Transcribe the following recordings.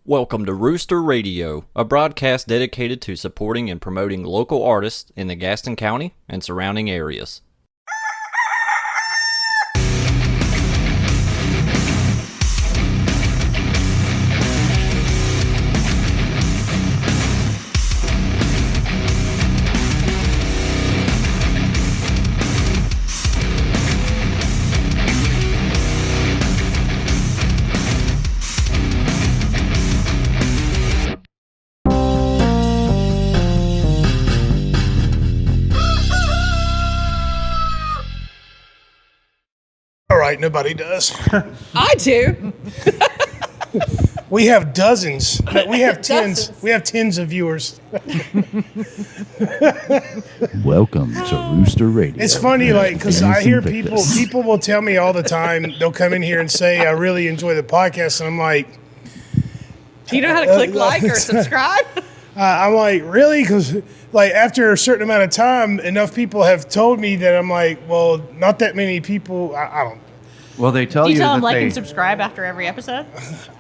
Welcome to Rooster Radio, a broadcast dedicated to supporting and promoting local artists in the Gaston County and surrounding areas. Nobody does. I do. We have dozens. We have tens. We have tens of viewers. Welcome to Rooster Radio. It's funny, like, because I Venus hear Invictus. people will tell me all the time. They'll come in here and say, "I really enjoy the podcast," and I'm like, Do you know how to click like or subscribe? I'm like, really? Because like after a certain amount of time, enough people have told me that I'm like, well, not that many people. I don't. Well, they tell Do you you tell them that like they, and subscribe after every episode?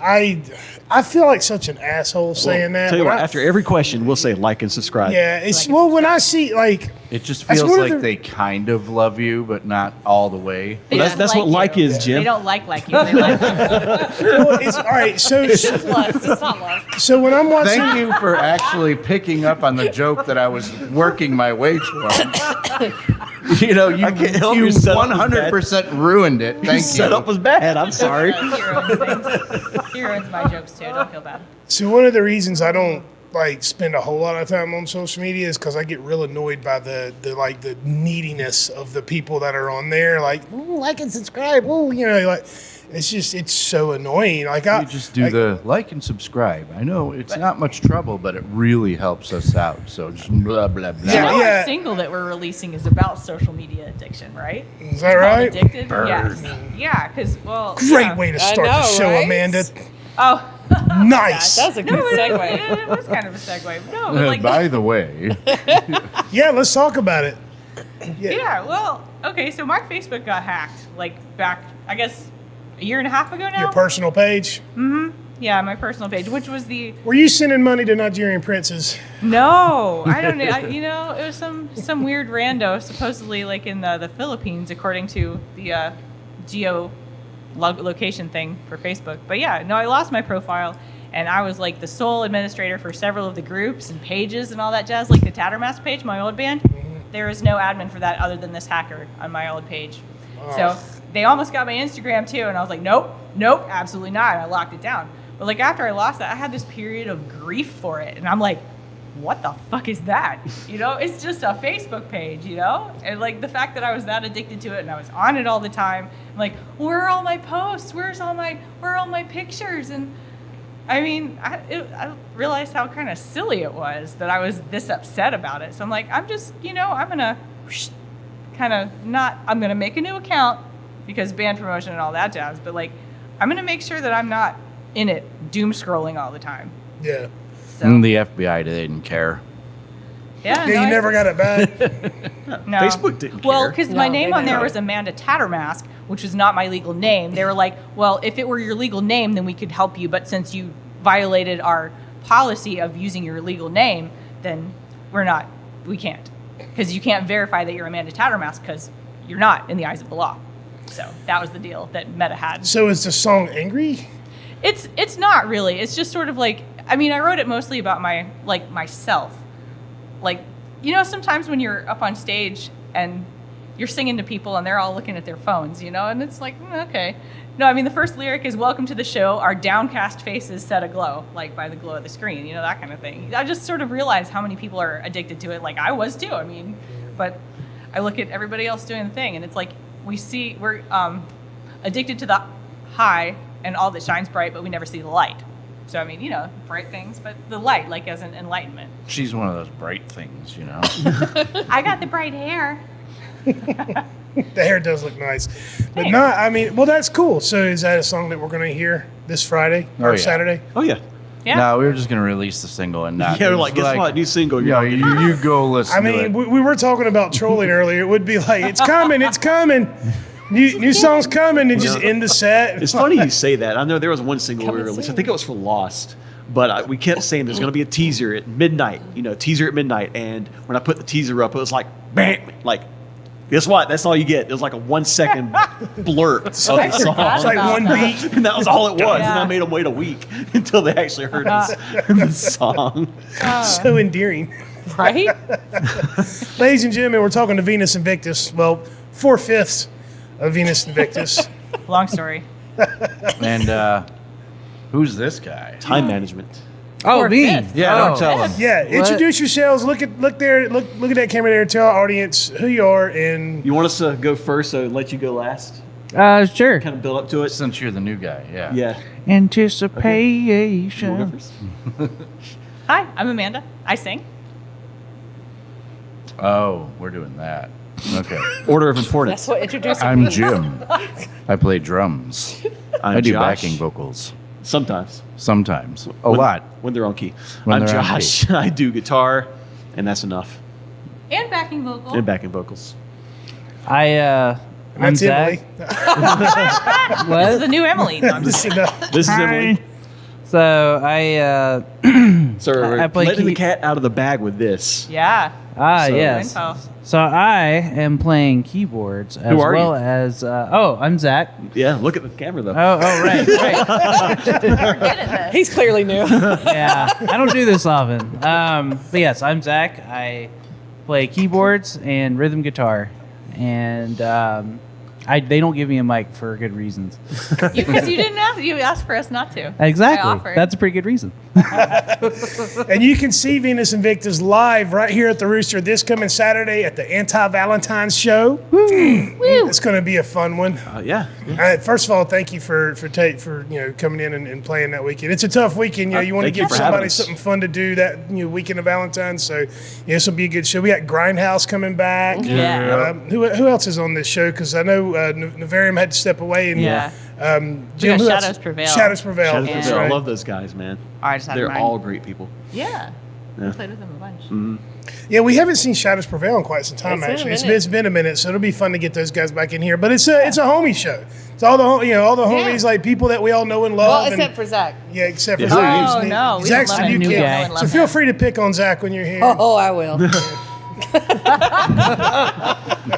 I feel like such an asshole saying that. Tell you When what, I- after every question, we'll say like and subscribe. yeah, it's Like well when I see like. it just That's feels one of like the- they kind of love you, but not all the way. They Well, don't that's what like you. is, Jim. They don't like you. They like you. Well, it's all right. So It's lust. It's not love. so when I'm watching. Thank you for actually picking up on the joke that I was working my way towards. You know, you, I can't help you your setup was 100% ruined it. Thank you. Setup was bad. I'm sorry. He ruins things. He ruins my jokes too. Don't feel bad. So one of the reasons I don't like spend a whole lot of time on social media is because I get real annoyed by the neediness of the people that are on there. Like, ooh, like and subscribe. Ooh, you know, like it's so annoying. Like You just do like, the like and subscribe. I know it's not much trouble, but it really helps us out. So just blah, blah, blah. Yeah. You know our single that we're releasing is about social media addiction, right? Is that right? Addicted? Yes. Yeah, because, well. Great yeah. way to start the show, right? Amanda. Oh. Nice. That was a good segue. It was kind of a segue. No, but like. By the way, Yeah, let's talk about it. Yeah, well, okay, so my Facebook got hacked, like, back, I guess, a year and a half ago now? Your personal page. Yeah, my personal page, which was the... Were you sending money to Nigerian princes? No, I don't know. You know, it was some weird rando, supposedly, like, in the Philippines, according to the location thing for Facebook. But yeah, no, I lost my profile, and I was, like, the sole administrator for several of the groups and pages and all that jazz, like the Tattermask page, my old band. There is no admin for that other than this hacker on my old page. So they almost got my Instagram too, and I was like, nope, absolutely not. And I locked it down. But like after I lost that, I had this period of grief for it, and I'm like, what the fuck is that? You know, it's just a Facebook page, you know? And like the fact that I was that addicted to it and I was on it all the time, I'm like, where are all my posts? Where are all my pictures? And I mean, I realized how kind of silly it was that I was this upset about it. So I'm like, I'm just, you know, I'm going to I'm going to make a new account because band promotion and all that jazz. But like, I'm going to make sure that I'm not in it doom scrolling all the time. Yeah. So, the FBI didn't care. yeah. Yeah, no, you never got it back. No. Facebook didn't care. Well, because my No, name they on there didn't. was Amanda Tattermask, which was not my legal name. They were like, well, if it were your legal name, then we could help you. But since you violated our policy of using your legal name, then we can't. Because you can't verify that you're Amanda Tattermask because you're not in the eyes of the law. So that was the deal that Meta had. So is the song angry? It's not really. It's just sort of like, I mean, I wrote it mostly about myself. Like, you know, sometimes when you're up on stage and you're singing to people and they're all looking at their phones, you know, and it's like, okay. No, I mean, the first lyric is welcome to the show, our downcast faces set aglow, like by the glow of the screen, you know, that kind of thing. I just sort of realized how many people are addicted to it. Like I was too, I mean, but I look at everybody else doing the thing and it's like, we're addicted to the high and all that shines bright, but we never see the light. So, I mean, you know, bright things, but the light, like as an enlightenment. She's one of those bright things, you know. I got the bright hair. The hair does look nice. But Thanks. not, I mean, well, that's cool. So is that a song that we're going to hear this Friday or yeah. Saturday? Oh, yeah. Yeah. No, we were just gonna release the single and not. Yeah, it was like, guess what? New single. You're Yeah, not you go listen. I to mean, it. we were talking about trolling earlier. It would be like, it's coming, it's coming. new songs coming and just end the set. It's funny you say that. I know there was one single we released. I think it was for Lost. But we kept saying there's going to be a teaser at midnight, teaser at midnight. And when I put the teaser up, it was like, bam, like, guess what? That's all you get. It was like a 1 second blurb of the song. It's like one beat. And that was all it was. Yeah. And I made them wait a week until they actually heard the song. So endearing. Right? Ladies and gentlemen, we're talking to Venus Invictus. Well, 4/5 of Venus Invictus. Long story. And who's this guy? Time management. Oh, me. Fifth. Yeah, Oh. don't tell him. Yeah, introduce yourselves. Look at that camera there. Tell our audience who you are and You want us to go first, so let you go last? Sure. Kind of build up to it? Since you're the new guy, yeah. Yeah. Anticipation. You wanna go first? Hi, I'm Amanda. I sing. Oh, we're doing that. Okay. Order of importance. That's what introducing I'm me. Jim. I play drums. I do Josh. backing vocals. Sometimes. Sometimes. A lot. When they're on key. When I'm they're on Josh. I do guitar, and that's enough. And backing vocal. And backing vocals. I'm that's Zach. Emily. This is What? the new Emily. No, I'm just This is enough. This is Emily. So So I play letting the key- cat out of the bag with this. yeah. So- yes. Info. So I am playing keyboards as are well you? as I'm Zach. Yeah, look at the camera though. Oh, right. We're good at this. He's clearly new. Yeah, I don't do this often. But yes, I'm Zach. I play keyboards and rhythm guitar, and they don't give me a mic for good reasons. Because you didn't ask. You asked for us not to. I Exactly. offered. That's a pretty good reason. And you can see Venus Invictus live right here at the Rooster this coming Saturday at the Anti-Valentine show. It's going to be a fun one. Yeah. First of all, thank you for coming in and playing that weekend. It's a tough weekend. You want to Thank you give for having somebody us. something fun to do that weekend of Valentine's. So this will be a good show. We got Grindhouse coming back. Yeah. Who else is on this show? Because I know Navarium had to step away. And, Yeah. Jim, We got who else? Shadows Prevail. Shadows Prevail. Shadows That's Prevail. I right. love those guys, man. I just had They're mine. all great people. Yeah. Yeah. I played with them a bunch. Yeah, we haven't seen Shadows Prevail in quite some time. It's been a Actually, minute. it's been a minute, so it'll be fun to get those guys back in here. But it's a homie show. It's all the homies, like people that we all know and love. Well, and- except for Zach. yeah, except for Yeah. Zach. Oh, no, we Zach's don't the love new him. New kid. guy. Love So him. feel free to pick on Zach when you're here. Oh, I will.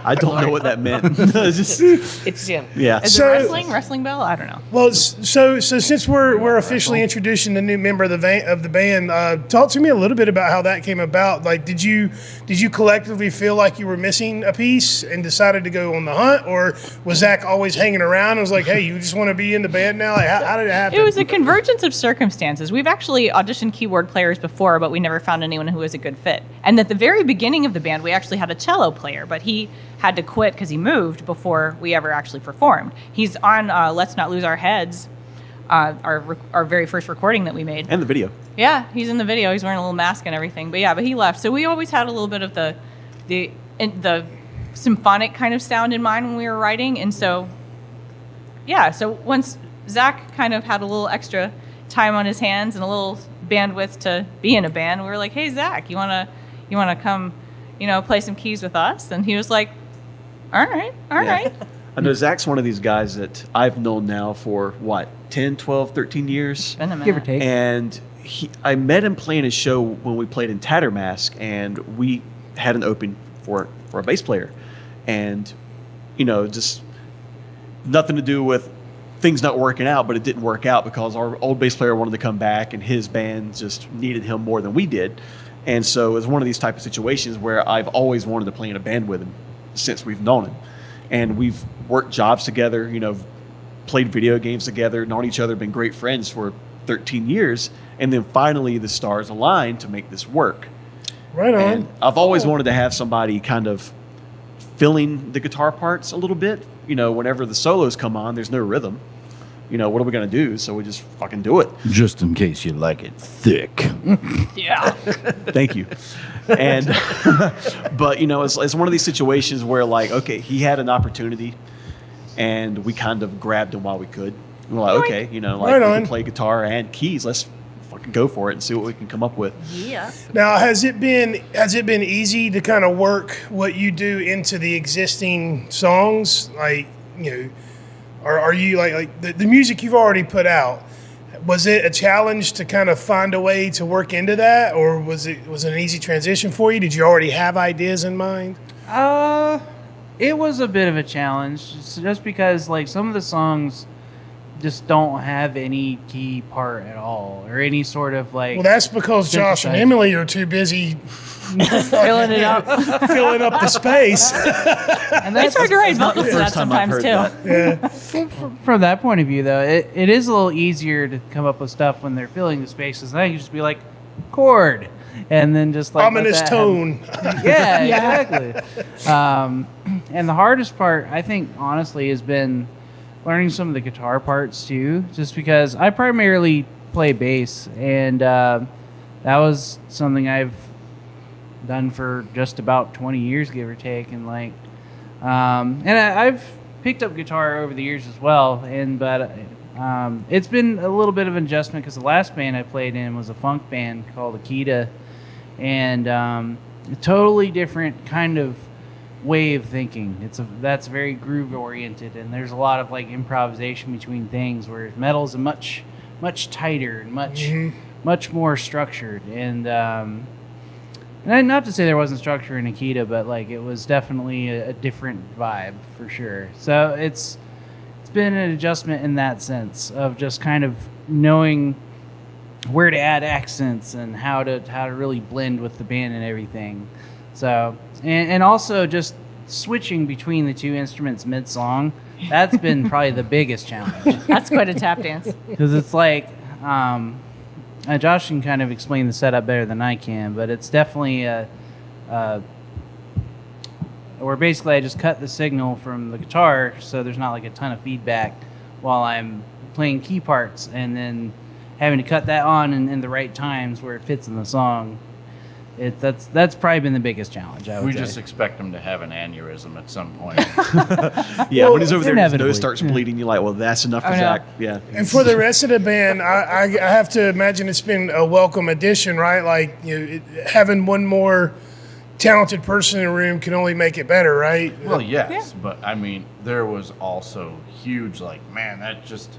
I don't know what that meant. It's just, It's Jim. yeah. Is So- it wrestling bell? I don't know. Well, so since we're officially introducing the new member of the band, talk to me a little bit about how that came about. Like, did you collectively feel like you were missing a piece and decided to go on the hunt, or was Zach always hanging around and was like, hey, you just want to be in the band now? Like, how did it happen? It was a convergence of circumstances. We've actually auditioned keyboard players before, but we never found anyone who was a good fit. And at the very beginning of the band, we actually had a cello player, but he had to quit because he moved before we ever actually performed. He's on Let's Not Lose Our Heads, our very first recording that we made. And the video. Yeah, he's in the video. He's wearing a little mask and everything. But he left. So we always had a little bit of the symphonic kind of sound in mind when we were writing. And so, so once Zach kind of had a little extra time on his hands and a little bandwidth to be in a band, we were like, hey, Zach, you wanna come, play some keys with us? And he was like, all right. I know Zach's one of these guys that I've known now for, 10, 12, 13 years? Been a minute. Give or take. And I met him playing a show when we played in Tattermask, and we had an open for a bass player. And, just nothing to do with things not working out, but it didn't work out because our old bass player wanted to come back and his band just needed him more than we did. And so it was one of these type of situations where I've always wanted to play in a band with him since we've known him. And we've worked jobs together, played video games together, known each other, been great friends for 13 years. And then finally the stars aligned to make this work. right on. And I've always wanted to have somebody kind of filling the guitar parts a little bit. Whenever the solos come on, there's no rhythm. What are we going to do? So we just fucking do it. Just in case you like it thick. Yeah. Thank you. And, but, it's one of these situations where, okay, he had an opportunity and we kind of grabbed him while we could. We're like, okay, we Right on. can play guitar and keys. Let's fucking go for it and see what we can come up with. Yeah. Now, has it been easy to kind of work what you do into the existing songs? Like, are you like the music you've already put out? Was it a challenge to kind of find a way to work into that, or was it an easy transition for you? Did you already have ideas in mind? It was a bit of a challenge, just because like some of the songs just don't have any key part at all, or any sort of like. Well, that's because Josh and Emily are too busy Filling it up. filling up the space. And It's hard to write vocals to that first time I've sometimes too. heard that. Yeah. From that point of view, though, it is a little easier to come up with stuff when they're filling the spaces. And I can just be like, chord, and then just like let Ominous that tone. happen. Yeah, exactly. And the hardest part, I think, honestly, has been learning some of the guitar parts too, just because I primarily play bass, and that was something I've done for just about 20 years, give or take, and like, I've picked up guitar over the years as well, but it's been a little bit of an adjustment because the last band I played in was a funk band called Akita, and a totally different kind of way of thinking. That's very groove oriented, and there's a lot of like improvisation between things, whereas metal's a much tighter and much more structured, and not to say there wasn't structure in Akita, but like it was definitely a different vibe for sure. So it's been an adjustment in that sense of just kind of knowing where to add accents and how to really blend with the band and everything. So and also just switching between the two instruments mid-song, that's been probably the biggest challenge. That's quite a tap dance. Because it's like, Josh can kind of explain the setup better than I can, but it's definitely where basically I just cut the signal from the guitar so there's not like a ton of feedback while I'm playing key parts, and then having to cut that on in the right times where it fits in the song. That's probably been the biggest challenge, I would We say. just expect him to have an aneurysm at some point. Yeah, when he's over there and his Inevitably. nose starts bleeding, you're like, well, that's enough for I know. Zach. Yeah. And for the rest of the band, I have to imagine it's been a welcome addition, right? Like, having one more talented person in the room can only make it better, right? Well, yes, but I mean, there was also huge, like, man, that just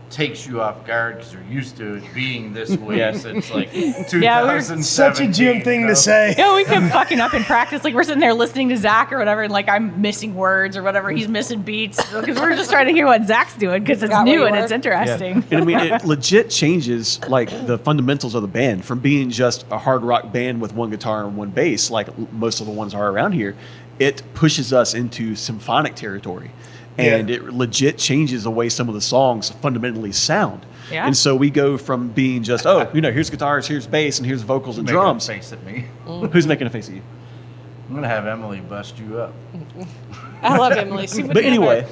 takes you off guard because you're used to it being this way since like 2017. Such a Jim thing to say. Yeah, we kept fucking up in practice. Like, we're sitting there listening to Zach or whatever, and like I'm missing words or whatever. He's missing beats because we're just trying to hear what Zach's doing because it's Forgot where new you and were. it's interesting. And I mean, it legit changes like the fundamentals of the band from being just a hard rock band with one guitar and one bass, like most of the ones are around here. It pushes us into symphonic territory, and it legit changes the way some of the songs fundamentally sound. Yeah. And so we go from being just, here's guitars, here's bass, and here's vocals and Making a drums. face at me. Who's making a face at you? I'm gonna have Emily bust you up. I love Emily. She would But never. anyway,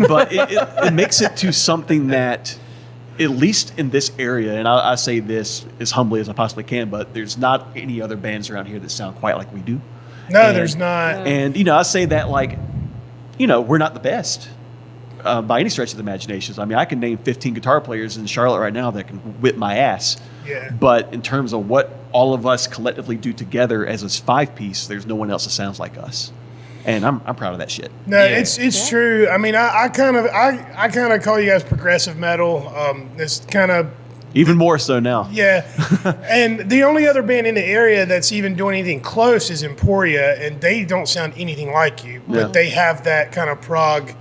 but it makes it to something that, at least in this area, and I say this as humbly as I possibly can, but there's not any other bands around here that sound quite like we do. No, And- there's not. And, I say that like, we're not the best by any stretch of the imagination. I mean, I can name 15 guitar players in Charlotte right now that can whip my ass. Yeah. But in terms of what all of us collectively do together as a 5-piece, there's no one else that sounds like us. And I'm proud of that shit. No, it's true. I mean, I kind of call you guys progressive metal. It's kind of Even more so now. yeah. And the only other band in the area that's even doing anything close is Emporia, and they don't sound anything like you, but Yeah. they have that kind of prog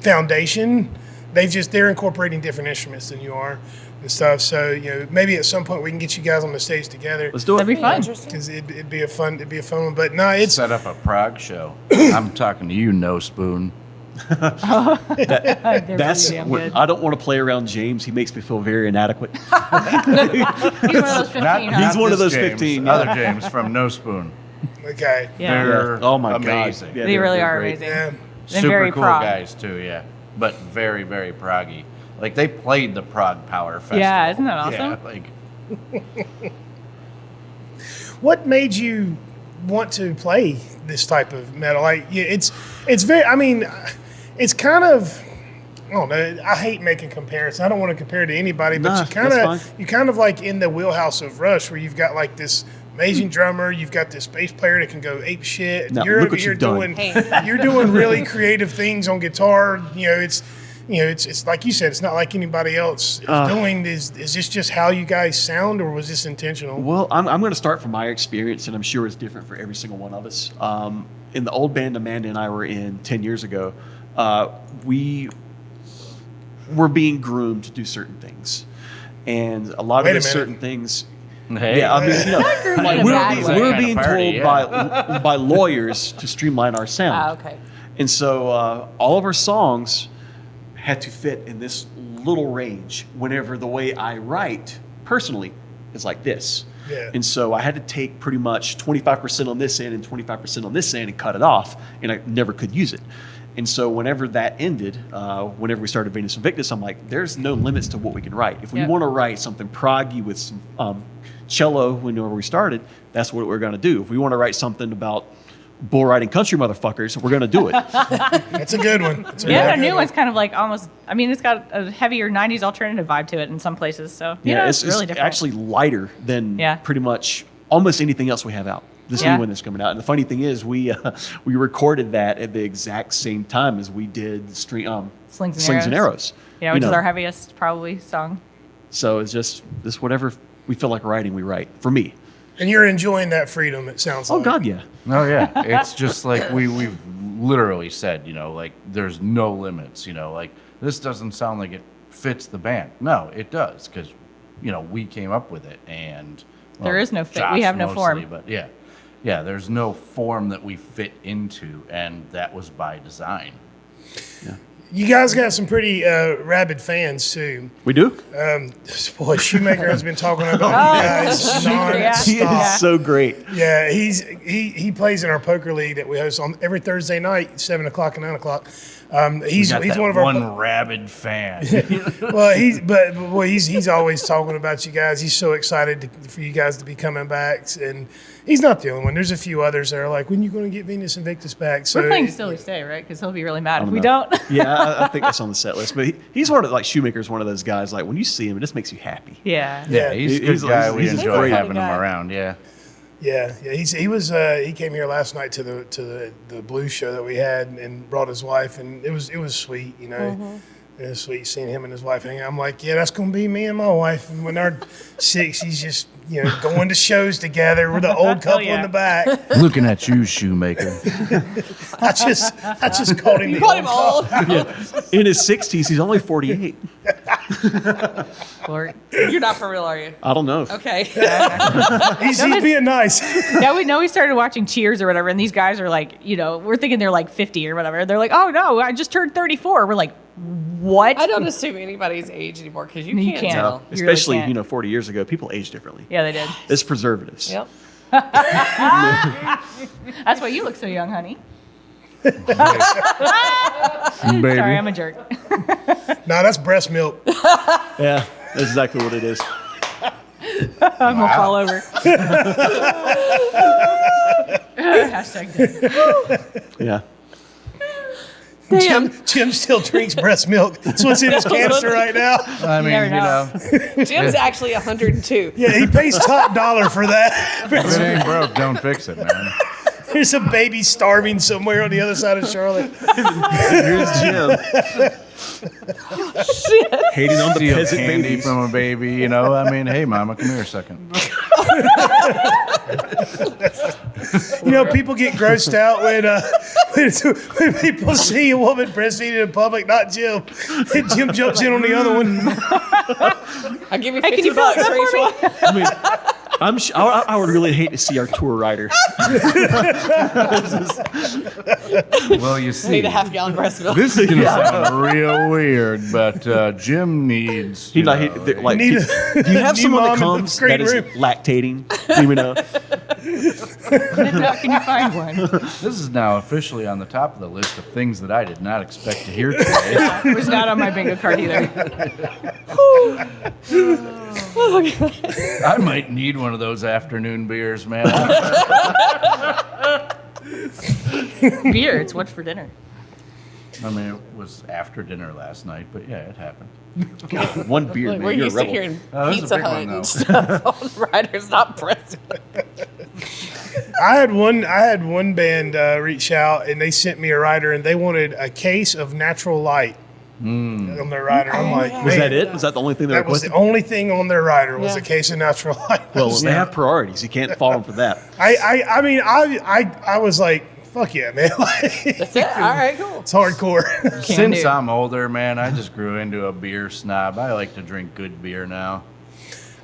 foundation. They're incorporating different instruments than you are and stuff. So maybe at some point we can get you guys on the stage together Let's do it. That'd be fun. Interesting. because it'd be a fun one. But no, it's Set up a Prague show. I'm talking to you, No Spoon. That's damn what, good. I don't want to play around James. He makes me feel very inadequate. He's one of those 15, Not, huh? He's not one of this those James, 15, yeah. Other James from No Spoon. okay. Yeah. They're Oh my amazing. God. Yeah, They they're- really they're are great. amazing. Yeah. And Super very cool prog. guys too, yeah. But very, very proggy. Like they played the Prague Power Festival. Yeah, isn't that awesome? Yeah, like What made you want to play this type of metal? Like, it's very. I mean, it's kind of. I don't know. I hate making comparisons. I don't want to compare to anybody, but Nah, you kind that's of fine. like in the wheelhouse of Rush, where you've got like this amazing drummer. You've got this bass player that can go ape shit. Now, You're look over what here you've done. doing you're doing really creative things on guitar. It's like you said, it's not like anybody else is doing. Is this just how you guys sound, or was this intentional? Well, I'm going to start from my experience, and I'm sure it's different for every single one of us. In the old band Amanda and I were in 10 years ago, we were being groomed to do certain things. And a lot Wait of a the minute. certain things... Hey. Yeah, I mean, like in a bad way. we're Kind of being party, told by lawyers to streamline our sound. Okay. And so all of our songs had to fit in this little range whenever the way I write personally is like this. Yeah. And so I had to take pretty much 25% on this end and 25% on this end and cut it off, and I never could use it. And so whenever that ended, whenever we started Venus Invictus, I'm like, there's no limits to what we can write. If we Yep. want to write something proggy with some cello whenever we started, that's what we're going to do. If we want to write something about bull riding country motherfuckers, we're going to do it. That's a good one. That's a Yeah, really the good new one. one's kind of like almost. I mean, it's got a heavier '90s alternative vibe to it in some places. So It's really different. actually lighter than Yeah. pretty much almost anything else we have out. This Yeah. new one that's coming out. And the funny thing is, we recorded that at the exact same time as we did Slings and Arrows. Yeah, which is our heaviest probably song. So it's just this whatever we feel like writing, we write. For me. And you're enjoying that freedom, it sounds Oh like. God, yeah. Oh yeah, it's just like we've literally said, like there's no limits. Like this doesn't sound like it fits the band. No, it does because we came up with it, and There is no fit. We Josh have no mostly, form. But yeah, there's no form that we fit into, and that was by design. You guys got some pretty rabid fans, too. We do. Boy, Shoemaker has been talking about you guys Yeah. He nonstop. is so great. Yeah, he plays in our poker league that we host on every Thursday night, 7 o'clock and 9 o'clock. He's Got that one of our one rabid fan. well, he's always talking about you guys. He's so excited for you guys to be coming back, and he's not the only one. There's a few others that are like, when are you going to get Venus Invictus back? So We're playing Silly Stay, right? Because he'll be really mad if we know. don't. Yeah, I think that's on the set list. But he's one of Shoemaker's one of those guys. Like when you see him, it just makes you happy. Yeah. Yeah, he's a He's good guy. We he's a enjoy great having him guy. around. Yeah. Yeah. He came here last night to the blues show that we had and brought his wife, and it was sweet, It was sweet seeing him and his wife hang out. I'm like, yeah, that's gonna be me and my wife. And when they're 60s, just going to shows together. We're the old couple in the back. Looking at you, Shoemaker. I just called him. You the called him old old. In his 60s, he's only 48. Or, You're not for real, are you? I don't know. Okay. He's being nice. yeah, we started watching Cheers or whatever, and these guys are like, we're thinking they're like 50 or whatever. They're like, oh no, I just turned 34. We're like, what? I don't assume anybody's age anymore because you You can't can't. tell. You really Especially, can't. 40 years ago, people aged differently. Yeah, they did. It's preservatives. Yep. That's why you look so young, honey. Baby. Sorry, I'm a jerk. No, that's breast milk. Yeah, that's exactly what it is. I'm gonna fall over. Hashtag dead. Yeah. Jim still drinks breast milk. That's what's in his canister right now. I mean, never know. Jim's actually 100 Yeah, he pays top dollar for that. if it ain't broke, don't fix it, man. There's a baby starving somewhere on the other side of Charlotte. Here's Jim. Hating on the Steal peasant candy babies. from a baby, I mean, hey, mama, come here a second. People get grossed out when people see a woman breastfeeding in public, not Jim. And Jim jumps in on the other one. I'll give you Hey, can you $50 fill for each one. I mean, I would really hate to see our tour riders. Well, you Need see, a half-gallon breast milk. this is going to sound real weird, but Jim needs, He you know, like, need do a- you have need someone that mom in the comes green that is room. lactating? You know, How can you find one? this is now officially on the top of the list of things that I did not expect to hear today. It was not on my bingo card either. I might need one of those afternoon beers, man. Beer, it's what's for dinner. I mean, it was after dinner last night, but yeah, it happened. one beer, Like, man. we're You're a used to rebel. hearing Oh, this is a Pizza big Hut one, and though. stuff on riders, not breast milk. I had one band reach out and they sent me a rider and they wanted a case of natural light on their rider. I'm like, Was man, that it? Was that the only thing they that was requested? the only thing on their rider was Yeah. a case of natural light. Well, they have priorities. You can't fault them for that. I mean, I was like, fuck yeah, man. That's it. All right, cool. It's hardcore. Since do. I'm older, man, I just grew into a beer snob. I like to drink good beer now.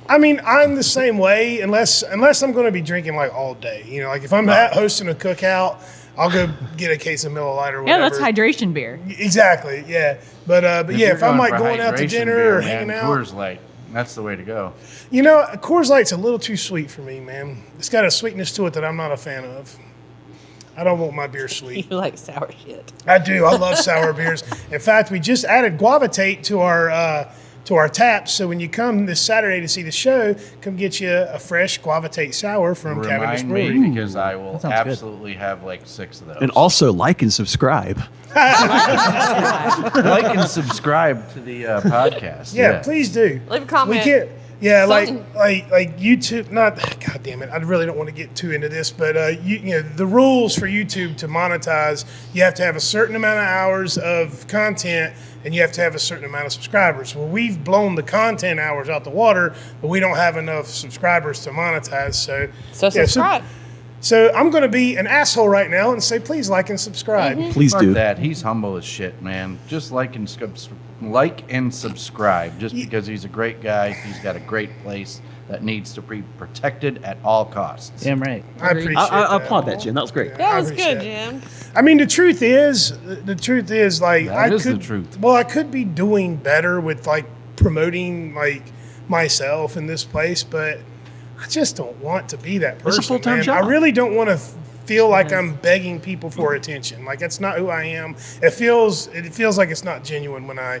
I mean, I'm the same way unless I'm going to be drinking like all day. You know, like if I'm hosting a cookout, I'll go get a case of Miller Lite or Yeah, whatever. that's hydration beer. Exactly, yeah. But yeah, if I'm like going out to hydration dinner beer, or man, hanging out, Coors Light, that's the way to go. you know, Coors Light's a little too sweet for me, man. It's got a sweetness to it that I'm not a fan of. I don't want my beer sweet. You like sour shit. I do. I love sour beers. In fact, we just added guavatate to our taps. So when you come this Saturday to see the show, come get you a fresh guavatate sour from Cavendish Remind Brewery. me because I will sounds good. absolutely have like 6 of those. And also like and subscribe. like and subscribe to the podcast. Yeah, please do. Leave a comment. We can't. Yeah, Something. like YouTube. Not. God damn it! I really don't want to get too into this, but you know the rules for YouTube to monetize. You have to have a certain amount of hours of content, and you have to have a certain amount of subscribers. Well, we've blown the content hours out the water, but we don't have enough subscribers to monetize. So So yeah, subscribe. So I'm going to be an asshole right now and say, please like and subscribe. Please Fuck do. that. He's humble as shit, man. Just like and subscribe. Just because he's a great guy, he's got a great place that needs to be protected at all costs. Damn right. I appreciate I that. applaud that, Jim. That was great. That I was appreciate good, it. Jim. I mean, the truth is, like That I is the could. truth. Well, I could be doing better with like promoting like myself in this place, but I just don't want to be that person. It's a full-time man. job. I really don't want to feel like I'm begging people for attention. Like that's not who I am. It feels like it's not genuine when I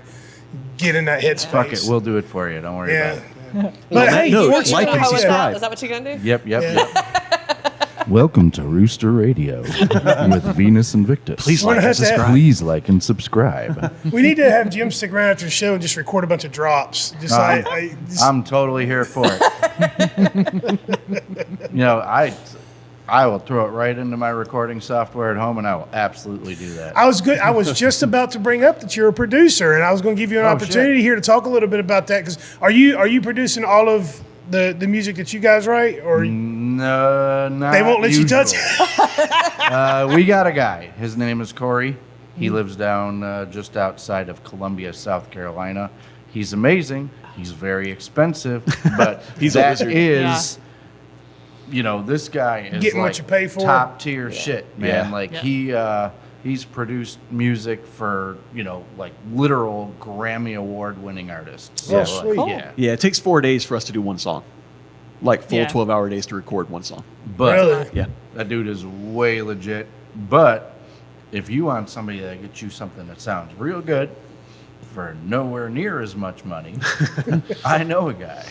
get in that headspace. Fuck it. We'll do it for you. Don't worry Yeah. about it. But hey, note, fortunately- like and How was that? subscribe. Is that what you're gonna do? Yep. Yeah. Welcome to Rooster Radio with Venus Invictus. Please We're like gonna and have to have- subscribe. Please like and subscribe. We need to have Jim stick around after the show and just record a bunch of drops. Just I'm totally here for it. You know, I will throw it right into my recording software at home, and I will absolutely do that. I was good. I was just about to bring up that you're a producer, and I was going to give you an opportunity here to talk a little bit about that. Because are you producing all of the music that you guys write, or No, not they won't let you touch usually. it? We got a guy. His name is Corey. He lives down just outside of Columbia, South Carolina. He's amazing. He's very expensive, but He's a that wizard. is, you know, this guy is Getting what like you pay for. top tier shit, man. Yeah. Like he's produced music for, you know, like literal Grammy Award winning artists. Oh, So, sweet. Yeah, Yeah, it takes 4 days for us to do one song. Like full Yeah. 12-hour days to record one song. but Really? Yeah. that dude is way legit. But if you want somebody that gets you something that sounds real good for nowhere near as much money, I know a guy.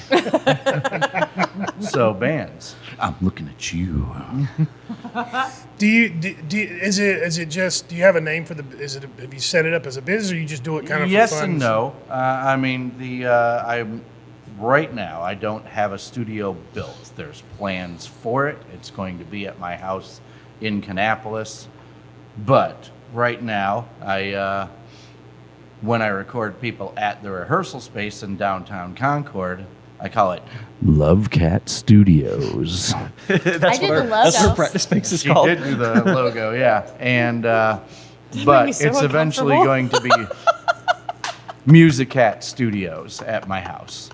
So bands, I'm looking at you. Do you is it just? Do you have a name for the? Is it? Have you set it up as a business, or you just do it kind of? yes for fun? and no. I mean, I'm right now. I don't have a studio built. There's plans for it. It's going to be at my house in Kannapolis, but right now, when I record people at the rehearsal space in downtown Concord, I call it. Love Cat Studios. That's did what the our, logo. that's what our practice space is She called. did do the logo, yeah, and me but so it's eventually uncomfortable. going to be Music Cat Studios at my house.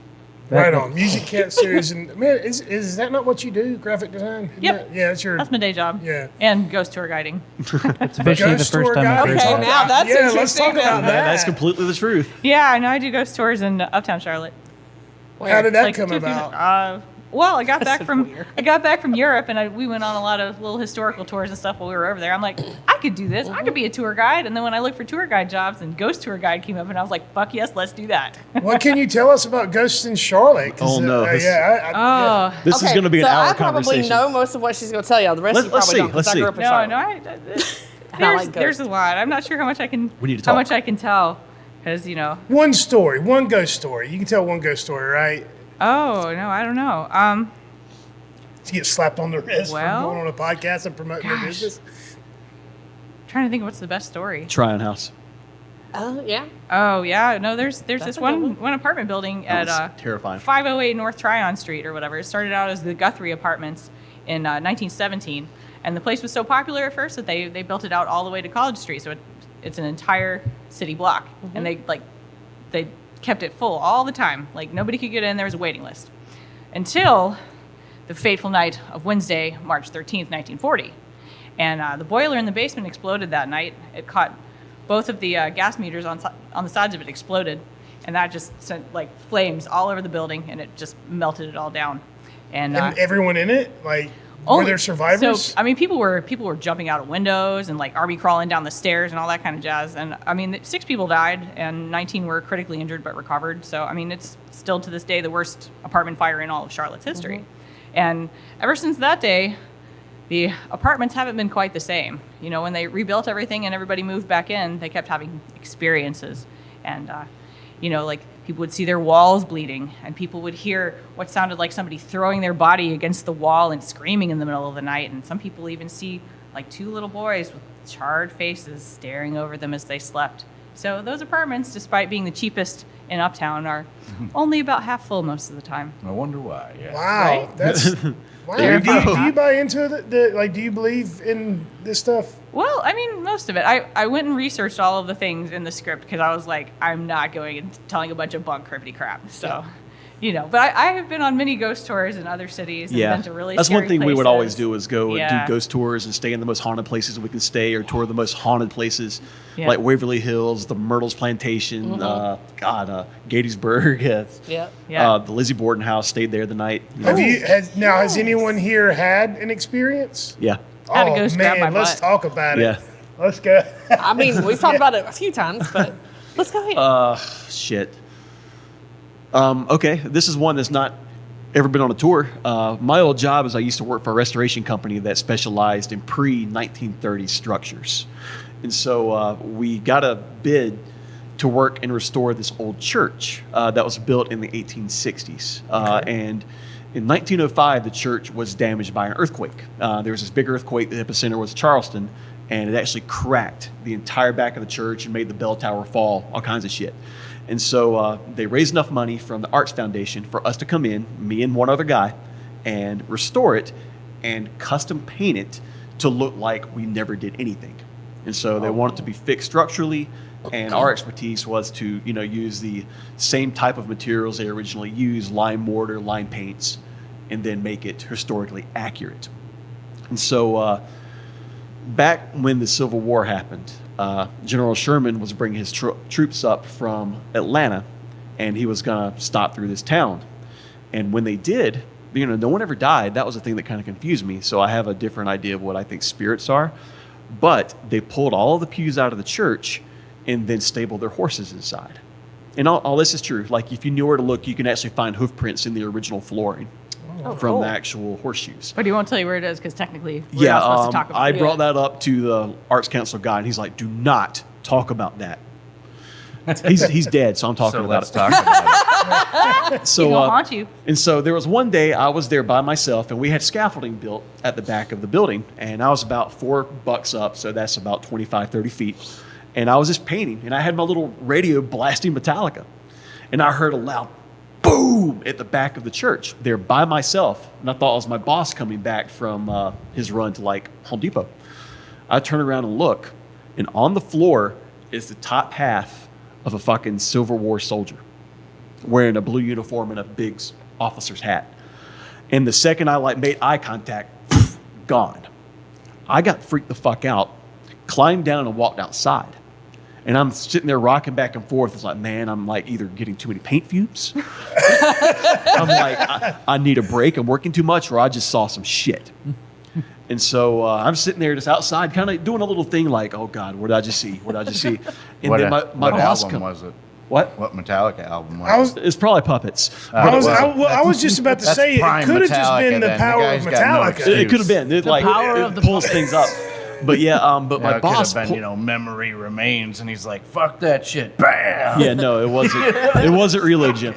Right on. Music Cat series, and man, is that not what you do? Graphic design? Isn't Yep. that- yeah, that's your. That's my day job. Yeah. And ghost tour guiding. It's officially the Ghost first tour time guy? I've heard Okay, that. now that's Yeah, let's interesting. talk about now. that. That's completely the truth. Yeah, I know. I do ghost tours in Uptown Charlotte. How did that Like come 2 or 3 about? Well, I got back That's from weird. Europe, and we went on a lot of little historical tours and stuff while we were over there. I'm like, I could do this. I could be a tour guide. And then when I looked for tour guide jobs, and ghost tour guide came up, and I was like, fuck yes, let's do that. What can you tell us about ghosts in Charlotte? 'Cause, Oh, no, this- yeah. Oh. This is going to be an so hour I probably conversation. know most of what she's going to tell you. The rest Let's- of you let's probably see, don't. 'cause let's I grew see. up in No, Charlotte. no, I there's like a ghosts. lot. I'm not sure how much I can. We need to How talk. much I can tell, because One story, one ghost story. You can tell one ghost story, right? Oh no, I don't know. to get slapped on the wrist Well, for going on a podcast and promoting their business? Trying to think of what's the best story. Tryon House. Oh, yeah. Oh yeah, no. There's this a good one apartment building That at was terrifying. 508 North Tryon Street or whatever. It started out as the Guthrie Apartments in 1917, and the place was so popular at first that they built it out all the way to College Street. So it's an entire city block, and they kept it full all the time. Like nobody could get in. There was a waiting list until the fateful night of Wednesday, March 13th, 1940, and the boiler in the basement exploded that night. It caught both of the gas meters on the sides of it exploded, and that just sent like flames all over the building, and it just melted it all down. And everyone in it, like, were there survivors? So I mean, people were jumping out of windows and like army crawling down the stairs and all that kind of jazz. And I mean, 6 people died and 19 were critically injured but recovered. So I mean, it's still to this day the worst apartment fire in all of Charlotte's history. And ever since that day, the apartments haven't been quite the same. You know, when they rebuilt everything and everybody moved back in, they kept having experiences. And, you know, like people would see their walls bleeding and people would hear what sounded like somebody throwing their body against the wall and screaming in the middle of the night. And some people even see like 2 little boys with charred faces staring over them as they slept. So those apartments, despite being the cheapest in Uptown, are only about half full most of the time. I wonder why. Yeah. Wow, Right? that's wow. There you Do you go. buy into the like? Do you believe in this stuff? Well, I mean, most of it. I went and researched all of the things in the script because I was like, I'm not going and telling a bunch of bunk cribbity crap. So, you know, but I have been on many ghost tours in other cities and been to really that's scary one thing we would always places. do is go Yeah. do ghost tours and stay in the most haunted places we can stay, or tour the most haunted places Yeah. like Waverly Hills, the Myrtles Plantation, Gettysburg, Yeah. Yeah. the Lizzie Borden house. Stayed there the night. You Have know. you has anyone here had an experience? Yeah, I had a ghost grab my let's butt. talk about it. yeah. Let's go. I mean, we've talked about it a few times, but let's go ahead. Shit. Okay, this is one that's not ever been on a tour. My old job is I used to work for a restoration company that specialized in pre-1930s structures. And so we got a bid to work and restore this old church that was built in the 1860s. And in 1905, the church was damaged by an earthquake. There was this big earthquake. The epicenter was Charleston, and it actually cracked the entire back of the church and made the bell tower fall, all kinds of shit. And so they raised enough money from the Arts Foundation for us to come in, me and one other guy, and restore it and custom paint it to look like we never did anything. And so they wanted to be fixed structurally, and our expertise was to, you know, use the same type of materials they originally used, lime mortar, lime paints, and then make it historically accurate. And so back when the Civil War happened, General Sherman was bringing his troops up from Atlanta, and he was going to stop through this town. And when they did, you know, no one ever died. That was the thing that kind of confused me. So I have a different idea of what I think spirits are. But they pulled all of the pews out of the church and then stabled their horses inside. And all this is true. Like, if you knew where to look, you can actually find hoof prints in the original flooring from cool. the actual horseshoes. But he won't tell you where it is because technically we're Yeah, not supposed to talk about I it. brought that up to the Arts Council guy, and he's like, do not talk about that. He's dead, so I'm talking So about let's it. talk about it. So, He's gonna haunt you. And so there was one day I was there by myself, and we had scaffolding built at the back of the building, and I was about 4 bucks up, so that's about 25, 30 feet. And I was just painting, and I had my little radio blasting Metallica. And I heard a loud boom at the back of the church there by myself. And I thought it was my boss coming back from his run to like Home Depot. I turn around and look, and on the floor is the top half of a fucking Civil War soldier wearing a blue uniform and a big officer's hat. And the second I like made eye contact, gone. I got freaked the fuck out, climbed down and walked outside. And I'm sitting there rocking back and forth. It's like, man, I'm like either getting too many paint fumes. I'm like, I need a break. I'm working too much, or I just saw some shit. And so I'm sitting there just outside, kind of doing a little thing like, oh God, what did I just see? What did I just see? And What, then my what boss album was it? What? What Metallica album was it? It's probably Puppets. I Well, was just about to that's say it prime could have just Metallica been the then. The power of guy's got no Metallica. excuse. It could have been. It, like, power it of the pulls puppets. things up. But yeah, but my It boss. could have been, memory remains, and he's like, "Fuck that shit!" Bam. Yeah, no, it wasn't. It wasn't reload, Jim.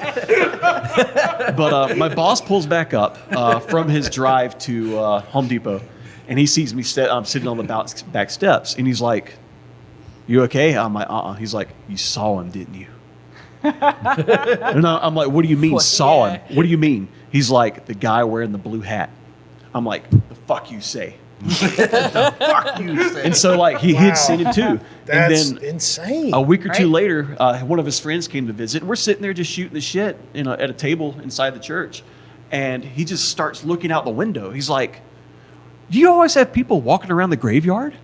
But my boss pulls back up from his drive to Home Depot, and he sees me sitting on the back steps, and he's like, "You okay?" I'm like, He's like, "You saw him, didn't you?" And I'm like, "What do you mean saw him? What do you mean?" He's like, "The guy wearing the blue hat." I'm like, "The fuck you say?" Fuck you. Sam. And so like he had seen it too. That's and then insane. a week or two later, one of his friends came to visit. And we're sitting there just shooting the shit, at a table inside the church, and he just starts looking out the window. He's like, "Do you always have people walking around the graveyard?"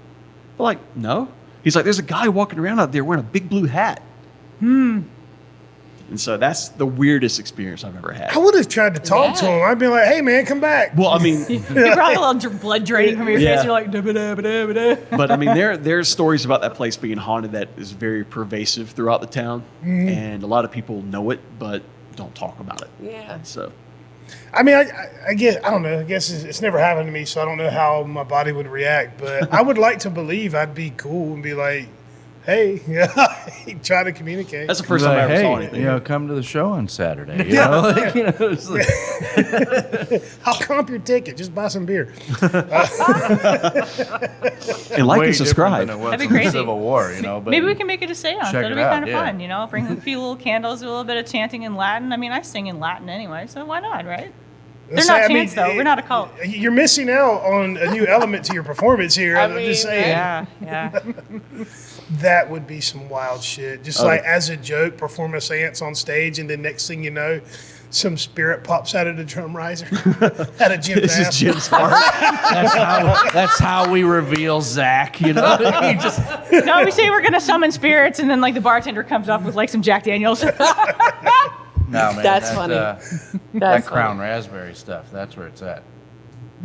We're like, "No." He's like, "There's a guy walking around out there wearing a big blue hat." And so that's the weirdest experience I've ever had. I would have tried to talk to him. I'd be like, "Hey, man, come back." Well, I mean, You probably a little blood draining from your Yeah. face. You're like, da-ba-da-ba-da-ba-da. but I mean, there's stories about that place being haunted that is very pervasive throughout the town, and a lot of people know it, but don't talk about it. Yeah. So I mean, I guess, I don't know. I guess it's never happened to me, so I don't know how my body would react. But I would like to believe I'd be cool and be like, "Hey," try to communicate. that's the first time I ever saw anything. Come to the show on Saturday. You know, it's like, I'll comp your ticket. Just buy some beer. And like way and subscribe. different than it was That'd be in the crazy. Civil War, But Maybe we can make it a seance. check That'd it be out, kind of yeah. fun, Bring a few little candles, do a little bit of chanting in Latin. I mean, I sing in Latin anyway, so why not, right? They're not chants, though. We're not a cult. You're missing out on a new element to your performance here. I'm just saying. Yeah. That would be some wild shit. Just like as a joke, perform a seance on stage, and then next thing you know, some spirit pops out of the drum riser at a gym. This is Jim's part. that's how we reveal Zach. He just No, we say we're going to summon spirits, and then, the bartender comes up with, some Jack Daniels. no man. That's funny. That That's Crown Raspberry stuff. That's where it's at.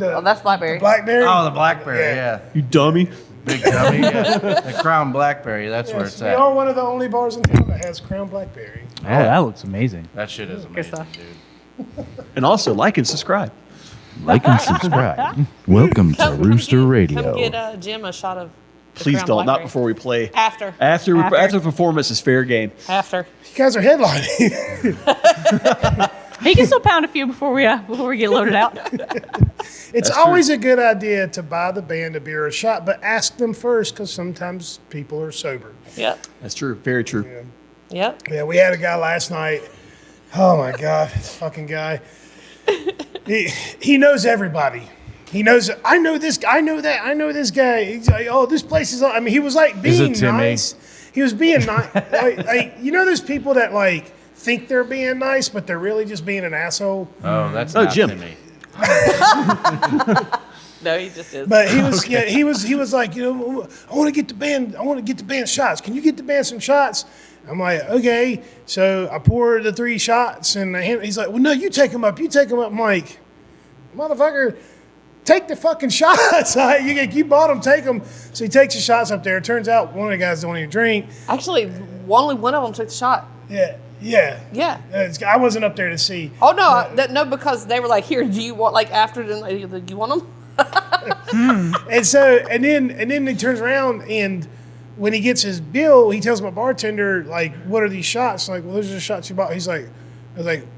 Oh, that's blackberry. Blackberry. Oh, the blackberry. Yeah. Yeah, You dummy. big dummy. Yeah, the Crown Blackberry. That's where it's We at. are one of the only bars in town that has Crown Blackberry. Oh, that looks amazing. That shit is amazing, stuff. dude. And also like and subscribe. Like and subscribe. Welcome to Rooster Come Radio. get Jim a shot of. the Please Crown don't. Not Blackberry. before we play. After. After the performance is fair game. After. You guys are headlining. He can still pound a few before we get loaded out. It's always a good idea to buy the band a beer or a shot, but ask them first because sometimes people are sober. Yep. That's true. Very true. Yep. Yeah, we had a guy last night. Oh my God, this fucking guy. He knows everybody. He knows. I know this. I know that. I know this guy. He's like, "Oh, this place is." I mean, he was like being Timmy? nice. He was being nice. like those people that think they're being nice, but they're really just being an asshole. Oh, that's Oh, not Jim. Timmy. No, he just is. But he was, he was like, I want to get the band. I want to get the band shots. Can you get the band some shots? I'm like, okay. So I poured the 3 shots, and he's like, well, no, you take them up. You take them up. I'm like, motherfucker, take the fucking shots. You bought them, take them. So he takes the shots up there. It turns out one of the guys don't even drink. Actually, only one of them took the shot. Yeah. Yeah. I wasn't up there to see. Oh no, no, because they were like, "Here, do you want after? Do you want them?" And so, and then he turns around, and when he gets his bill, he tells my bartender, what are these shots? Like, well, those are the shots you bought. I was like,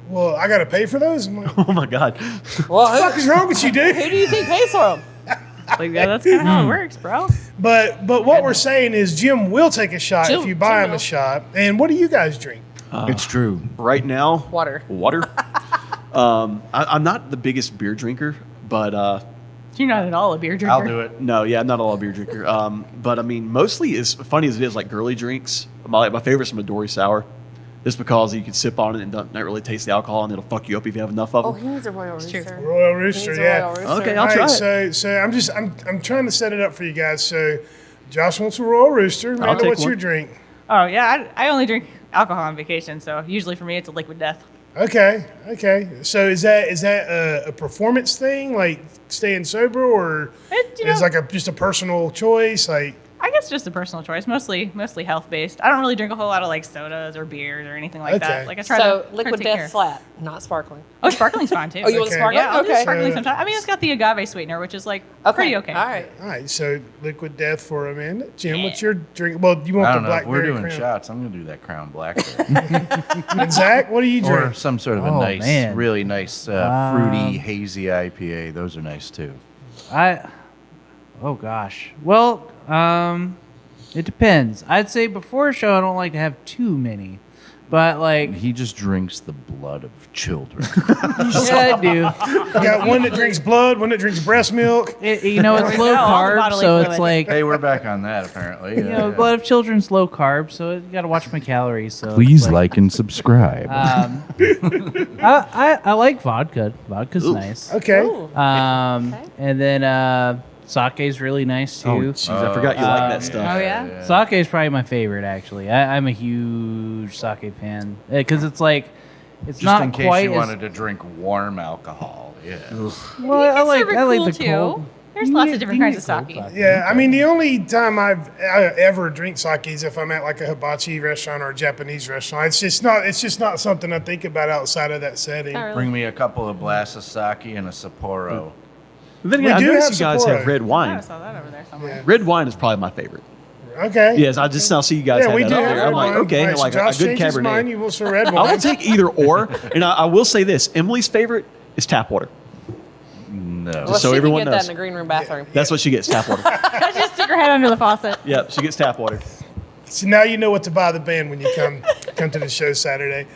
well, I got to pay for those? I'm like, Oh my God. Well, what the fuck is wrong with you, dude? who do you think pays for them? That's kind of how it works, bro. But what we're saying is Jim will take a shot if you buy him a will. shot. And what do you guys drink? It's true. Right now, Water. I'm not the biggest beer drinker, but You're not at all a beer drinker. I'll do it. no, yeah, I'm not a beer drinker. But I mean, mostly as funny as it is, like girly drinks. My favorite's Midori Sour, just because you can sip on it and not really taste the alcohol, and it'll fuck you up if you have enough of Oh, them. he needs a Royal Rooster. Royal He Rooster, needs a yeah. Royal Rooster. Okay, I'll All try right, it. so I'm trying to set it up for you guys. So Josh wants a Royal Rooster. Amanda, take what's one. your drink? Oh, yeah. I only drink alcohol on vacation, so usually for me it's a liquid death. Okay. So is that a performance thing, like staying sober, or It, is just a personal choice? Like, I guess just a personal choice, mostly health based. I don't really drink a whole lot of like sodas or beers or anything like Okay. that. Like I try So to liquid take care. death flat, not sparkling. Oh, sparkling's fine too. Oh, you want Okay. sparkling? Yeah, I'll do Okay. sparkling sometimes. I mean, it's got the agave sweetener, which is like pretty okay. All right. All right, so liquid death for Amanda. Jim, what's your drink? Well, you want I the don't know. If we're blackberry doing crown. shots, I'm going to do that Crown Blackberry. And Zach, what do you or drink? some sort of a Oh, nice, man. really nice, fruity, hazy IPA. Those are nice too. Oh gosh. Well, it depends. I'd say before a show, I don't like to have too many, but like, He just drinks the blood of children. yeah, I do. You got one that drinks blood, one that drinks breast milk. It's low go, all the carb, bodily so it's fluids. like Hey, we're back on that apparently. blood of children's low carb, so you got to watch my calories. So it's Please like and subscribe. I like vodka. Vodka's nice. Okay. Ooh. And then sake's really nice too. Oh, jeez, I forgot you like that stuff. Oh yeah. Sake is probably my favorite, actually. I'm a huge sake fan because it's like it's Just not in case quite you as wanted to drink warm alcohol. Yeah. well. I like cool the too. cold. There's You lots can of get- different you kinds can of get sake. cold Yeah, I mean, the only time I ever drink sake is if I'm at like a hibachi restaurant or a Japanese restaurant. It's just not something I think about outside of that setting. Not really. Bring me a couple of blasts of sake and a Sapporo. But then We again, I do noticed have you guys Sapporo. have red I wine. saw that over there somewhere. Yeah. Red wine is probably my favorite. Okay. Yes, I just now see you guys Yeah, have we that do up have there. red I'm like, wine. okay, All right, so like a Josh good changed his mind. Cabernet. You will say red I wine. will take either or, and I will say this: Emily's favorite is tap water. No. Well, so she everyone can get that knows. in the green room bathroom. That's what she gets: tap water. Just stick her head under the faucet. Yep, she gets tap water. So now you know what to buy the band when you come to the show Saturday.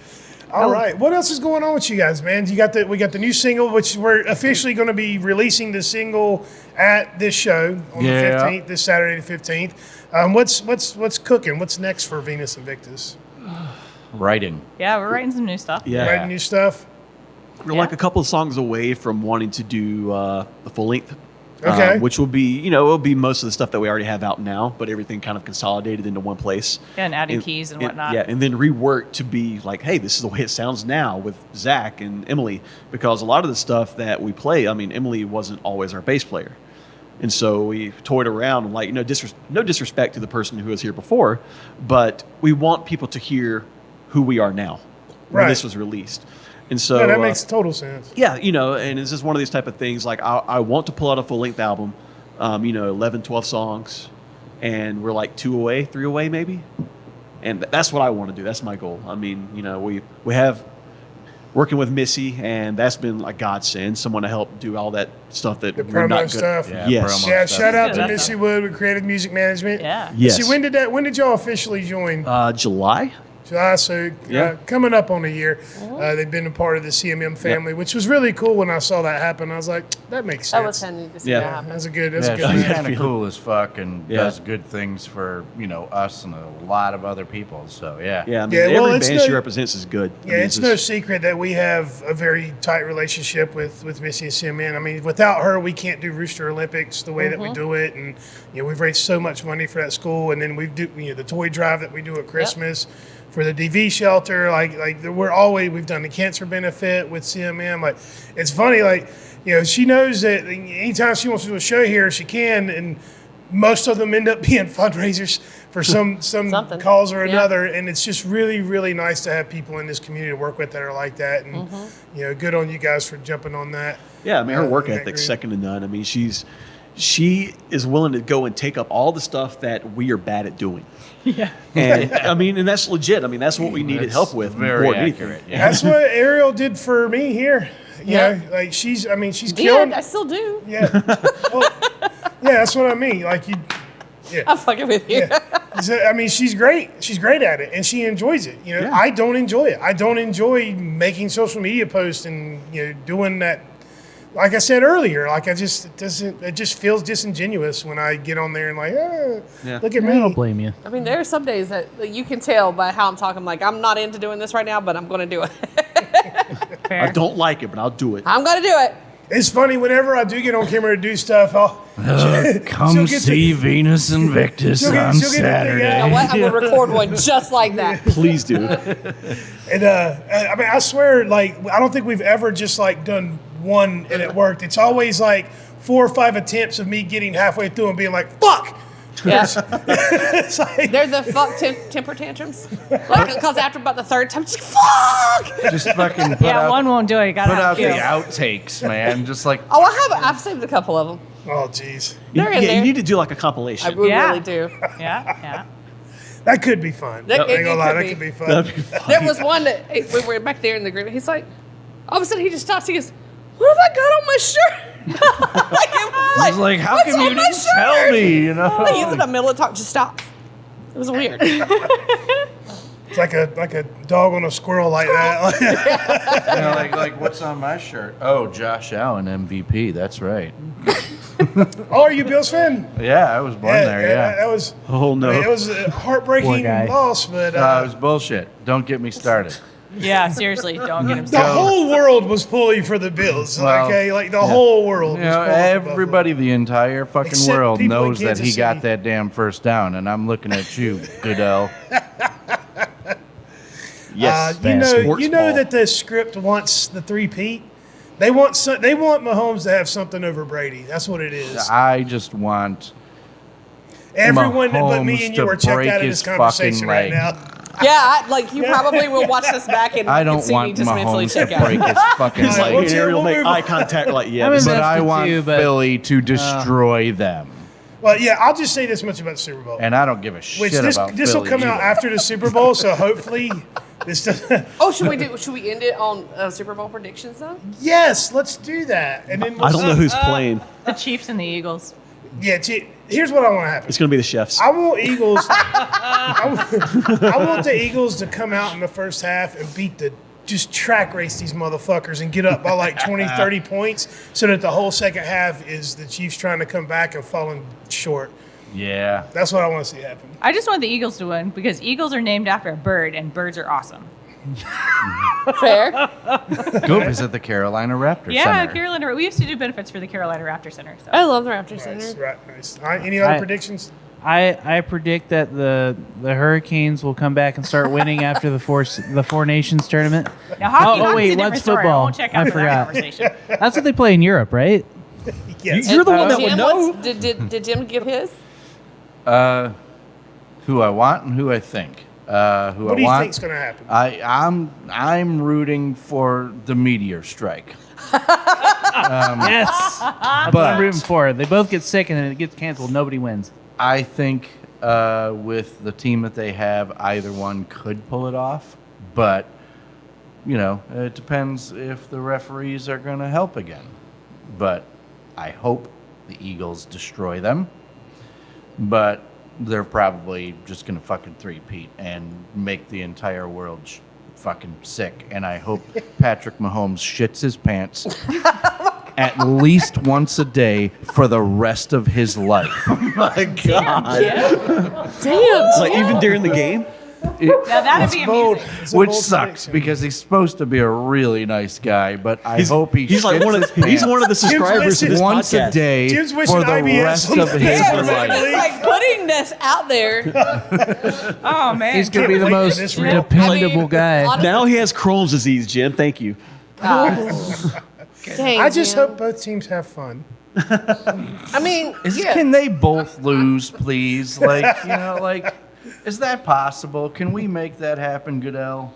All right. What else is going on with you guys, man? We got the new single, which we're officially going to be releasing the single at this show on the 15th, this Saturday the 15th. What's cooking? What's next for Venus Invictus? Writing. Yeah, we're writing some new stuff. Yeah, Writing new stuff? we're like a couple of songs away from wanting to do the full length. Okay. Which will be, it'll be most of the stuff that we already have out now, but everything kind of consolidated into one place. Yeah, and adding keys and whatnot. Yeah, and then reworked to be like, hey, this is the way it sounds now with Zach and Emily, because a lot of the stuff that we play, I mean, Emily wasn't always our bass player. And so we toyed around and like, no disrespect to the person who was here before, but we want people to hear who we are now when Right. this was released. And so Yeah, that makes total sense. yeah, and it's just one of these type of things. Like I want to pull out a full length album, 11, 12 songs, and we're like 3 away maybe. And that's what I want to do. That's my goal. I mean, we have working with Missy, and that's been a godsend. Someone to help do all that stuff that The we're not promo good. stuff. Yeah, Yes. promo Yeah, stuff. shout out to Yeah, Missy Wood with Creative Music Management. Yeah. Yes. See, when did y'all officially join? July. July, so Yeah. coming up on a year. They've been a part of the CMM family, which was really cool when I saw that happen. I was like, that makes sense. That was kind of neat to see Yeah. that happen. That's a good. Yeah, good. she's idea. kind of cool as fuck and Yeah. does good things for us and a lot of other people. So yeah. Yeah, I mean, Yeah, well, every it's band no- she represents is good. I Yeah, mean, it's no secret that we have a very tight relationship with Missy and CMN. I mean, without her, we can't do Rooster Olympics the way that we do it. And we've raised so much money for that school, and then we do the toy drive that we do at Christmas for the DV shelter. We've done the cancer benefit with CMM. Like, it's funny. Like, she knows that anytime she wants to do a show here, she can, and most of them end up being fundraisers for some Something. cause or Yeah. another. And it's just really, really nice to have people in this community to work with that are like that. And, good on you guys for jumping on that. Yeah, I mean, her work I ethic's agree. second to none. I mean, she is willing to go and take up all the stuff that we are bad at doing. Yeah. And I mean, and that's legit. I mean, that's what we needed That's help with. very more than anything. accurate. Yeah. That's what Ariel did for me here. Yeah. Like she's Did, killing. I still do. Yeah. Well, yeah, that's what I mean. Like I'm fucking with you. So, I mean, she's great. She's great at it, and she enjoys it. I don't enjoy it. I don't enjoy making social media posts and doing that. Like I said earlier, like it just feels disingenuous when I get on there and like, look at I me. don't blame you. I mean, there are some days that you can tell by how I'm talking. Like, I'm not into doing this right now, but I'm going to do it. Fair. I don't like it, but I'll do it. I'm going to do it. It's funny whenever I do get on camera to do stuff. Come she'll get see Venus Invictus she'll get- on she'll get the thing Saturday. out. You know what? I'm going to record one just like that. Please do. And I mean, I swear, like, I don't think we've ever just like done one and it worked. It's always like 4 or 5 attempts of me getting halfway through and being like, "Fuck, Yeah. It's like, They're the fuck temper tantrums. Like, because after about the third time, just fuck. Just fucking put Yeah, out, one won't do it. You gotta put have out a the few. outtakes, man. Just like Oh, I've saved a couple of them. oh, jeez. They're in Yeah, there. you need to do like a I compilation. really do. Yeah. That could be fun. That- I ain't it gonna lie, could that be. could be fun. That'd be funny. There was one that we were back there in the group. He's like, all of a sudden he just stops. He goes, "What have I got on my shirt?" Like, it was I was like, how "What's come you on my didn't tell shirt?" me? You know, Like, he's in the middle of talk, just stops. It was weird. It's like a dog on a squirrel like that. You know, like what's on my shirt? Oh, Josh Allen MVP. That's right. Oh, are you Bills fan? Yeah, I was born there. Yeah, That was. Oh, no. I mean, it was a heartbreaking Poor guy. loss, but it was bullshit. Don't get me started. Yeah, seriously, don't get him the started. whole world was pulling for the Bills. Well, okay, like the whole world. You was know, pulling for Buffalo. everybody, the entire fucking Except world people in knows that Kansas he got City. that damn first down, and I'm looking at you, Goodell. Yes. You know that the script wants the three-peat. They want Mahomes to have something over Brady. That's what it is. I just want Everyone but me Mahomes and you to are checked break out of his this conversation fucking right leg. now. Yeah, like you probably will watch this back and, I don't see me want just mentally Mahomes check to out. break his fucking He's like, leg. "What's And your- Ariel what make move?" eye contact like, yeah. I'm this is- But I invested want too, but- Philly to destroy them, Well, yeah, I'll just say this much about the Super Bowl. and I don't give a shit Which about this will Philly come out either. after the Super Bowl, so hopefully this doesn't. Oh, should we end it on Super Bowl predictions though? Yes, let's do that. And then we'll I don't know who's playing. The Chiefs and the Eagles. Yeah, here's what I want to happen. It's going to be the chefs. I want Eagles. I want the Eagles to come out in the first half and just track race these motherfuckers and get up by like 20, 30 points so that the whole second half is the Chiefs trying to come back and falling short. Yeah, That's what I want to see happen. I just want the Eagles to win because Eagles are named after a bird, and birds are awesome. Fair. go visit the Carolina Raptors Yeah, Center. Carolina. We used to do benefits for the Carolina Raptor Center. So. I love the Raptor Nice, Center. right, nice. All right, any other I- predictions? I predict that the Hurricanes will come back and start winning after the Four Nations tournament. Now, hockey, Oh, hockey's wait, a different what's story. I football? won't check I after that forgot. conversation. That's what they play in Europe, right? Yes. You're the one that would Jim, know. did Jim give his? Who I want and who I think. Who What I do you want. think's going to happen? I'm rooting for the meteor strike. Yes. That's what I'm rooting for. They both get sick and then it gets canceled. Nobody wins. I think with the team that they have, either one could pull it off, but you know, it depends if the referees are going to help again. But I hope the Eagles destroy them, but they're probably just going to fucking three-peat and make the entire world fucking sick. And I hope Patrick Mahomes shits his pants at least once a day for the rest of his life. My God. Damn. Like, even during the game? Now that'd be Bold. amusing. It's a Which bold sucks prediction. because he's supposed to be a really nice guy, but I hope he He's like shits one his of he's pants one of the subscribers to this once podcast. a day Jim's wishing for the IBS rest on of the his Yeah, life. It's like putting this out there. Oh man. He's going to be the wait for most this real. dependable guy. honestly, Now he has Crohn's disease, Jim. Thank you. dang, I just Jim. hope both teams have fun. I mean, yeah. Can they both lose, please? Like, you know, like, is that possible? Can we make that happen, Goodell?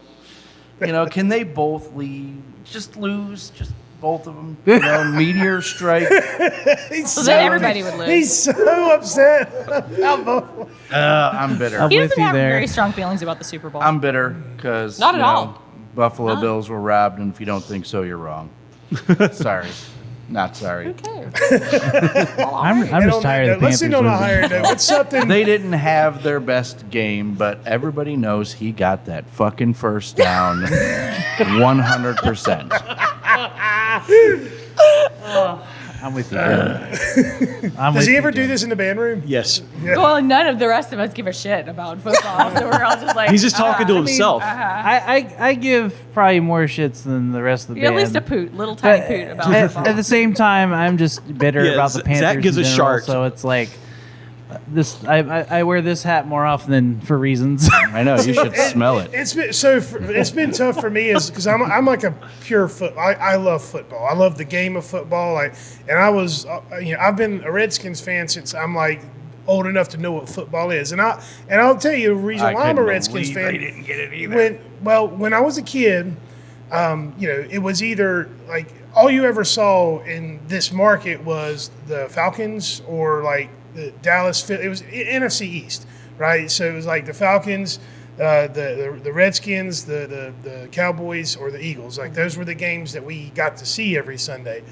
You know, can they both leave? Just lose, just both of them. You know, meteor strike. So then everybody would lose. He's so upset about both. I'm bitter. I'm He with doesn't you have there. very strong feelings about the Super Bowl. I'm bitter because Not at all. Buffalo Bills were robbed, and if you don't think so, you're wrong. Sorry, not sorry. Okay. I'm And just on tired that of the note, let's Panthers end on a losing. higher note. What's something? They didn't have their best game, but everybody knows he got that fucking first down 100%. I'm with you. I'm Does with he you, ever do Jim. this in the band room? Yes. Well, none of the rest of us give a shit about football, so we're all just like. He's just talking to himself. I give probably more shits than the rest of the You're band. at least a poot, little tiny But poot about at, football. at the same time, I'm just bitter Yeah, about the Zach Panthers. gives in a general, shark. So it's like this. I wear this hat more often than for reasons. I know, you should smell it. It's been it's been tough for me because I'm like a pure foot. I love football. I love the game of football. And I was I've been a Redskins fan since I'm like old enough to know what football is. And I'll tell you the reason why I'm a Redskins fan. They didn't get it either. When I was a kid, it was either like all you ever saw in this market was the Falcons or like the Dallas. It was NFC East, right? So it was like the Falcons, the Redskins, the Cowboys, or the Eagles. Like those were the games that we got to see every Sunday.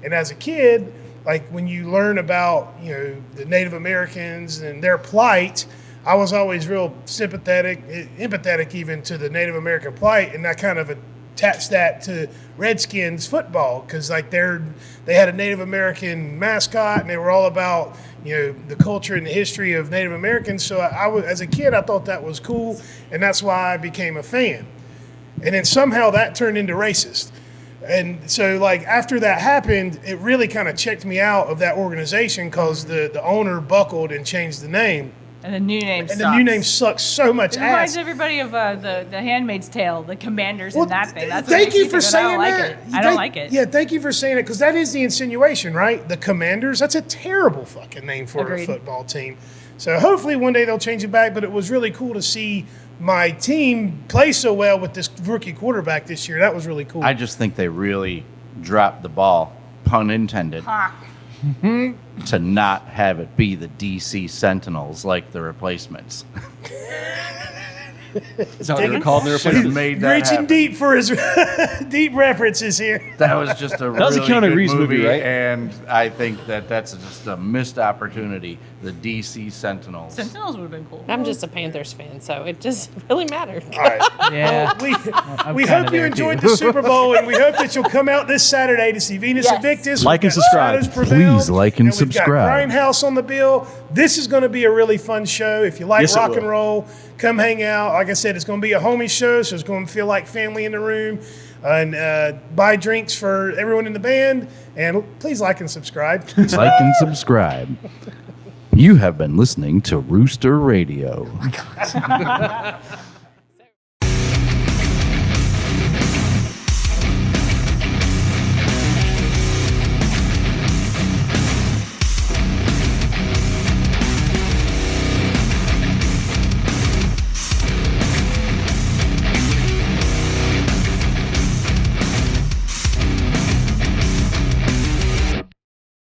And as a kid, like when you learn about the Native Americans and their plight, I was always real empathetic even to the Native American plight, and I kind of attached that to Redskins football because like they had a Native American mascot and they were all about the culture and the history of Native Americans. So as a kid, I thought that was cool, and that's why I became a fan. And then somehow that turned into racist. And so, like, after that happened, it really kind of checked me out of that organization because the owner buckled and changed the name. And the new name sucks. The new name sucks so much It ass. reminds everybody of the Handmaid's Tale, the commanders in that thing. That's what thank makes you me for think of it. saying that. I don't like it. Yeah, thank you for saying it because that is the insinuation, right? The Commanders, that's a terrible fucking name for Agreed. a football team. So hopefully one day they'll change it back, but it was really cool to see my team play so well with this rookie quarterback this year. That was really cool. I just think they really dropped the ball, pun intended, to not have it be the DC Sentinels like the replacements. Is that what they were called in the Should have replacement? made that Reaching happen. deep for his deep references here. That was just a was a really Keanu good Reeves movie, right? And I think that's just a missed opportunity. The DC Sentinels. Sentinels would have been cool. I'm just a Panthers fan, so it just really mattered. All right. Yeah. We kinda hope you there, enjoyed too. the Super Bowl, and we hope that you'll come out this Saturday to see Venus Yes. Invictus. Like We've and got subscribe. Shadows Prevail, Please like and we've got subscribe. Grindhouse on the bill. This is going to be a really fun show. If you like Yes, it rock will. and roll, come hang out. Like I said, it's going to be a homie show, so it's going to feel like family in the room. And buy drinks for everyone in the band. And please like and subscribe. Like and subscribe. You have been listening to Rooster Radio.